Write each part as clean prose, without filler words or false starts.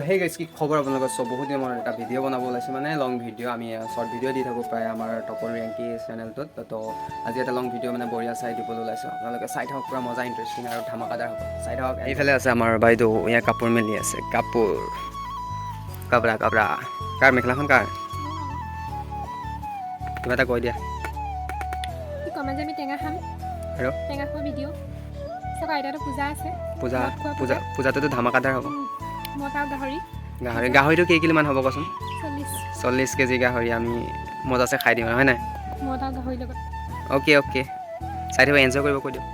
সেই গাইজ কি খবৰ আপোনালোকৰ চব বহুত দিন মনত এটা ভিডিঅ' বনাব ওলাইছে মানে লং ভিডিঅ' আমি শ্বৰ্ট ভিডিঅ' দি থাকোঁ প্ৰায় আমাৰ টপৰ ৰেংকি চেনেলটোত তো আজি এটা লং ভিডিঅ' মানে বঢ়িয়া চাই দিবলৈ ওলাইছোঁ আপোনালোকে চাই থাকক পূৰা মজা ইণ্টাৰেষ্টিং আৰু ধামাকাদাৰ হ'ব চাই থাকক এইফালে আছে আমাৰ বাইদেউ ইয়াৰ কাপোৰ মেলি আছে কাপোৰ কাপৰা কাৰ মেখেলাখন কাৰ কিবা এটা কৈ দিয়া কমেণ্ট আমি টেঙা খাম আৰু টেঙা খোৱা ভিডিঅ' চব আইতাতো পূজা আছে পূজাটোতো ধামাকাদাৰ হ'ব মতা গাহৰি গাহৰিটো কেইকিলোমান হ'ব কচোন 40 কেজি গাহৰি আমি মজাছে খাই দিওঁ হয় নাই মতা গাহৰি লগত অ'কে চাই থাকিব এনজয় কৰিব কৈ দিওঁ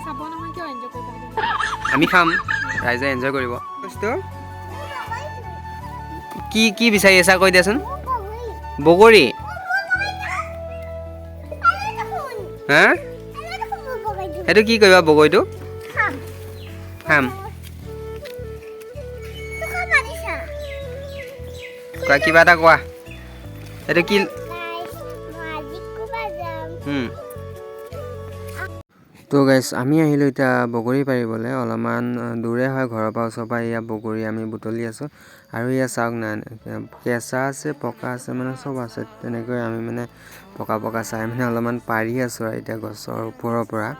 চাব নহয় কিয় এনজয় কৰিব আমি খাম ৰাইজে এনজয় কৰিব বস্তু কি বিচাৰি আছা কৈ দিয়াচোন বগৰী হা সেইটো কি কৰিবা বগৰীটো খাম কিবা এটা কোৱা এইটো কি তো গাইছ আমি আহিলোঁ এতিয়া বগৰী পাৰিবলৈ অলপমান দূৰে হয় ঘৰৰ পৰা ওচৰৰ পৰা এয়া বগৰী আমি বুটলি আছোঁ আৰু এয়া চাওক নাই কেঁচা আছে পকা আছে মানে চব আছে তেনেকৈ আমি মানে পকা চাই মানে অলপমান পাৰি আছোঁ আৰু এতিয়া গছৰ ওপৰৰ পৰা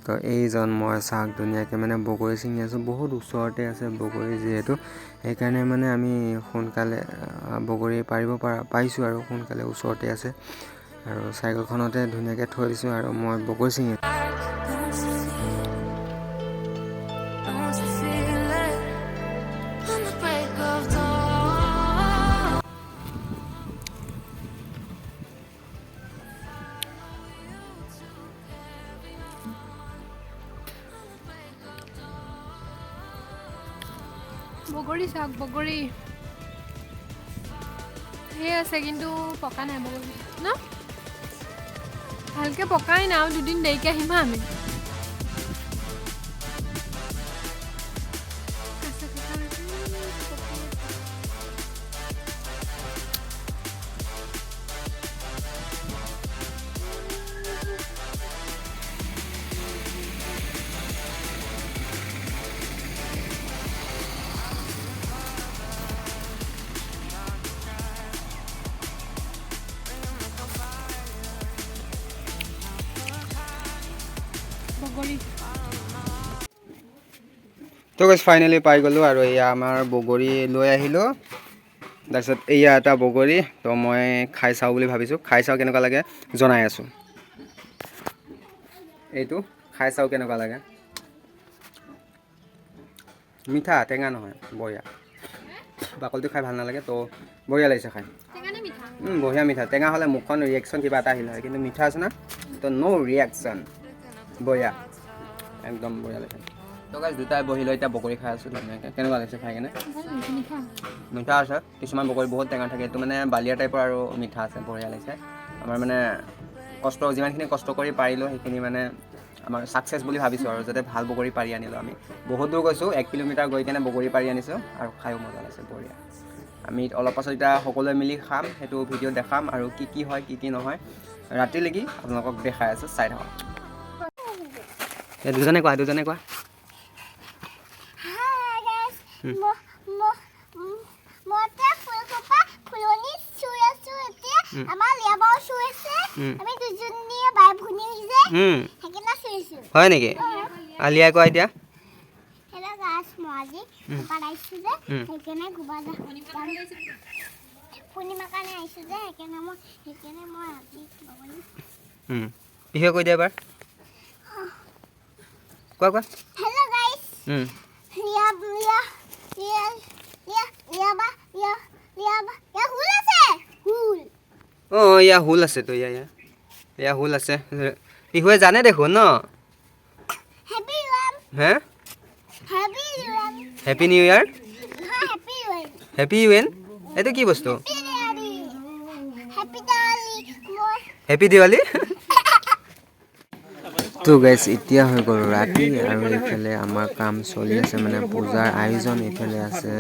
তো এইজন মই চাওক ধুনীয়াকৈ মানে বগৰী ছিঙি আছোঁ বহুত ওচৰতে আছে বগৰী যিহেতু সেইকাৰণে মানে আমি সোনকালে বগৰী পাৰিছোঁ আৰু সোনকালে ওচৰতে আছে আৰু চাইকেলখনতে ধুনীয়াকৈ থৈ দিছোঁ আৰু মই বগৰী ছিঙি বগৰী চাওক বগৰী সেই আছে কিন্তু পকা নাই বগৰী ন ভালকৈ পকাই নাই আৰু দুদিন দেৰিকৈ আহিম হা আমি তো গাইছ ফাইনেলি পাই গ'লোঁ আৰু এয়া আমাৰ বগৰী লৈ আহিলোঁ তাৰপিছত এয়া এটা বগৰী তো মই খাই চাওঁ বুলি ভাবিছোঁ খাই চাওঁ কেনেকুৱা লাগে জনাই আছোঁ এইটো খাই চাওঁ কেনেকুৱা লাগে মিঠা টেঙা নহয় বঢ়িয়া বাকলিটো খাই ভাল নালাগে তো বঢ়িয়া লাগিছে খাই বঢ়িয়া মিঠা টেঙা হ'লে মুখখন ৰিয়েকশ্যন কিবা এটা আহিল হয় কিন্তু মিঠা আছে না তো ন' ৰিয়েকশ্যন বঢ়িয়া একদম বঢ়িয়া লাগিছে তো গাইছ দুটাই বহি লৈ এতিয়া বগৰী খাই আছোঁ ধুনীয়াকৈ কেনেকুৱা লাগিছে খাই কেনে মিঠা আছে কিছুমান বগৰী বহুত টেঙা থাকে এইটো মানে বালিয়া টাইপৰ আৰু মিঠা আছে বঢ়িয়া লাগিছে আমাৰ মানে যিমানখিনি কষ্ট কৰি পাৰিলোঁ সেইখিনি মানে আমাৰ ছাকচেছ বুলি ভাবিছোঁ আৰু যাতে ভাল বগৰী পাৰি আনিলোঁ আমি বহুত দূৰ গৈছোঁ 1 কিলোমিটাৰ গৈ কেনে বগৰী পাৰি আনিছোঁ আৰু খায়ো মজা লাগিছে বঢ়িয়া আমি অলপ পাছত এতিয়া সকলোৱে মিলি খাম সেইটো ভিডিঅ' দেখাম আৰু কি হয় কি নহয় ৰাতিলৈকে আপোনালোকক দেখাই আছোঁ চাই থাকক দুজনে কোৱা হয় নেকি আলিয়া কোৱা এতিয়া পিহে কৈ দিয়া এবাৰ কোৱা অঁ ইয়া হুল আছে তো ইয়া হুল আছে পিহুৱে জানে দেখোন ন হে হেপী নিউ ইয়াৰ হেপী ইউ এন এইটো কি বস্তু হেপী দিৱালী তো গাইছ এতিয়া হৈ গ'ল ৰাতি আৰু এইফালে আমাৰ কাম চলি আছে মানে পূজাৰ আয়োজন এইফালে আছে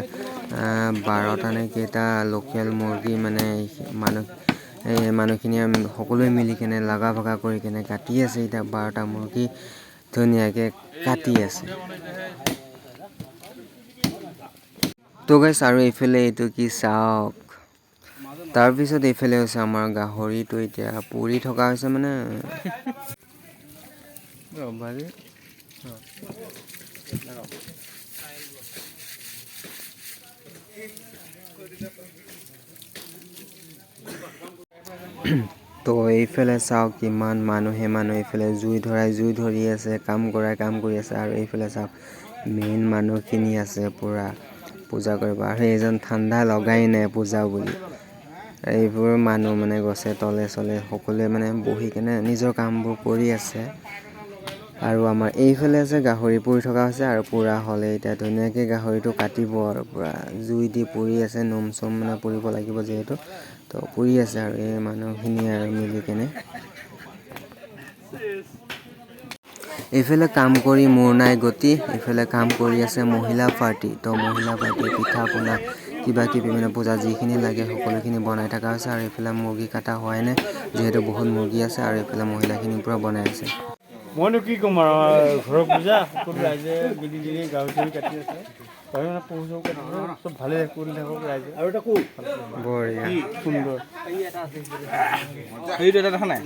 12টা নে কেইটা লোকেল মুৰ্গী মানে মানুহখিনিয়ে সকলোৱে মিলি কেনে লাগা ভাগা কৰি কেনে কাটি আছে এতিয়া 12টা মুৰ্গী ধুনীয়াকৈ কাটি আছে তো গাইছ আৰু এইফালে এইটো কি চাওক তাৰপিছত এইফালে হৈছে আমাৰ গাহৰিটো এতিয়া পুৰি থকা হৈছে মানে তো এইফালে চাওক কিমান মানুহ এইফালে জুই ধৰি আছে কাম কৰি আছে আৰু এইফালে চাওক মেইন মানুহখিনি আছে পূৰা পূজা কৰিব আৰু এইজন ঠাণ্ডা লগাই নাই পূজা বুলি এইবোৰ মানুহ মানে গছে তলে সকলোৱে মানে বহি কেনে নিজৰ কামবোৰ কৰি আছে আৰু আমাৰ এইফালে আছে গাহৰি পুৰি থকা হৈছে আৰু পূৰা হ'লে এতিয়া ধুনীয়াকৈ গাহৰিটো কাটিব আৰু পূৰা জুই দি পুৰি আছে নোম চোম মানে পুৰিব লাগিব যিহেতু তো পুৰি আছে আৰু এই মানুহখিনি আৰু মিলি কেনে এইফালে কাম কৰি মোৰ নাই গতি এইফালে কাম কৰি আছে মহিলা পাৰ্টি তো মহিলা পাৰ্টি পিঠা পনা কিবা কিবি মানে পূজা যিখিনি লাগে সকলোখিনি বনাই থকা হৈছে আৰু এইফালে মুৰ্গী কটা হোৱাই নাই যিহেতু বহুত মুৰ্গী আছে আৰু এইফালে মহিলাখিনি পূৰা বনাই আছে মইনো কি ক'ম আৰু ঘৰৰ পূজা সকলো ৰাইজে মিলি গাহৰি কাটি আছে গাহৰি মানে পহু চব ভালে কৰি থাকক ৰাইজে আৰু এটা ক'ত বঢ়িয়া সুন্দৰ সেইটো এটা দেখা নাই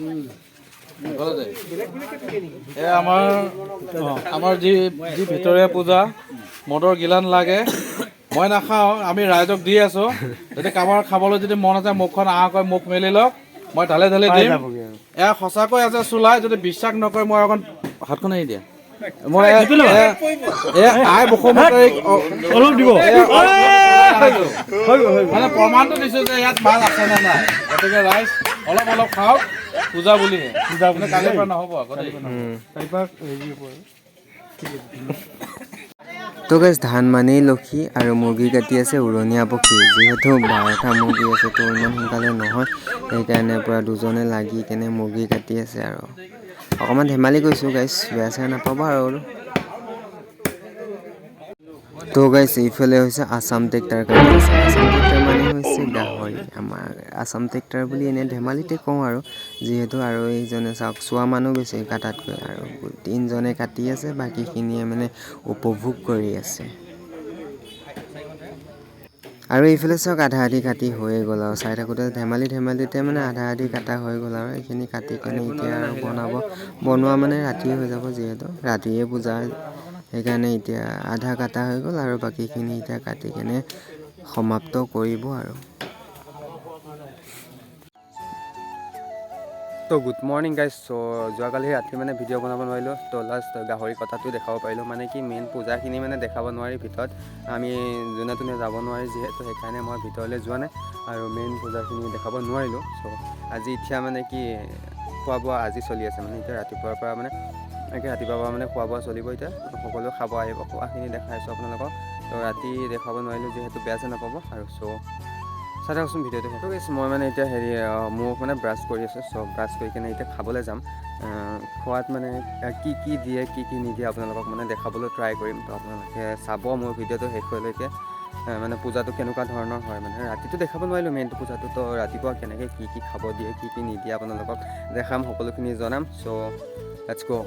আমাৰ যি ভিতৰীয়া পূজা মদৰ গিলান লাগে মই নাখাওঁ আমি ৰাইজক দি আছোঁ যদি কাৰোবাৰ খাবলৈ যদি মন আছে মুখখন আহকৈ মুখ মেলি লওক মই ঢালে দিম এয়া সঁচাকৈ আছে চোলাই যদি বিশ্বাস নকৰে মই অকণ হাতখন এৰি দিয়া মই আই বসুমতাৰীক অলপ দিব মানে প্ৰমাণটো দিছোঁ যে ইয়াত মাল আছে নে নাই গতিকে ৰাইজ অলপ খাওক পূজা বুলিহে পূজা বুলি কালিৰ পৰা নহ'ব আকৌ তো গাইছ ধান মানেই লক্ষী আৰু মুৰ্গী কাটি আছে উৰণীয়া পক্ষী যিহেতু 12টা মুৰ্গী আছে তো ইমান সোনকালে নহয় সেইকাৰণে পূৰা দুজনে লাগি কেনে মুৰ্গী কাটি আছে আৰু অকণমান ধেমালি কৰিছোঁ গাইছ বেয়া চেয়া নাপাব আৰু তো গাইছ এইফালে হৈছে আছাম ট্ৰেক্টাৰ কাটি আছে আছাম ট্ৰেক্টাৰ মানে হৈছে গাহৰি আমাৰ আছাম ট্ৰেক্টাৰ বুলি এনেই ধেমালিতে কওঁ আৰু যিহেতু আৰু এইজনে চাওক চোৱা মানুহ বেছি কাটাতকৈ আৰু 3জনে কাটি আছে বাকীখিনিয়ে মানে উপভোগ কৰি আছে আৰু এইফালে চাওক আধা আধি কাটি হৈয়ে গ'ল আৰু চাই থাকোঁতে ধেমালিতে মানে আধা আধি কাটা হৈ গ'ল আৰু এইখিনি কাটি কেনে এতিয়া আৰু বনোৱা মানে ৰাতিয়ে হৈ যাব যিহেতু ৰাতিয়ে পূজা সেইকাৰণে এতিয়া আধা কাটা হৈ গ'ল আৰু বাকীখিনি এতিয়া কাটি কেনে সমাপ্ত কৰিব আৰু তো গুড মৰ্ণিং গাইজ চ' যোৱাকালি ৰাতি মানে ভিডিঅ' বনাব নোৱাৰিলোঁ তো লাষ্ট গাহৰি কটাটো দেখাব পাৰিলোঁ মানে কি মেইন পূজাখিনি মানে দেখাব নোৱাৰি ভিতৰত আমি যোনে তোনে যাব নোৱাৰি যিহেতু সেইকাৰণে মই ভিতৰলৈ যোৱা নাই আৰু মেইন পূজাখিনি দেখাব নোৱাৰিলোঁ চ' আজি এতিয়া মানে কি খোৱা বোৱা আজি চলি আছে মানে এতিয়া ৰাতিপুৱাৰ পৰা মানে খোৱা বোৱা চলিব এতিয়া সকলো খাব আহিব খোৱাখিনি দেখাই আছোঁ আপোনালোকক তো ৰাতি দেখাব নোৱাৰিলোঁ যিহেতু বেয়া চেয়া নাপাব আৰু চ' চাই থাকচোন ভিডিঅ'টো সেইটো গৈছে মই মানে এতিয়া মোক মানে ব্ৰাছ কৰি আছোঁ চ' ব্ৰাছ কৰি কিনে এতিয়া খাবলৈ যাম খোৱাত মানে কি দিয়ে কি নিদিয়ে আপোনালোকক মানে দেখাবলৈ ট্ৰাই কৰিম তো আপোনালোকে চাব মোৰ ভিডিঅ'টো শেষলৈকে মানে পূজাটো কেনেকুৱা ধৰণৰ হয় মানে ৰাতিটো দেখাব নোৱাৰিলোঁ মেইনটো পূজাটো তো ৰাতিপুৱা কেনেকৈ কি খাব দিয়ে কি নিদিয়ে আপোনালোকক দেখাম সকলোখিনি জনাম চ' লেটছ গ'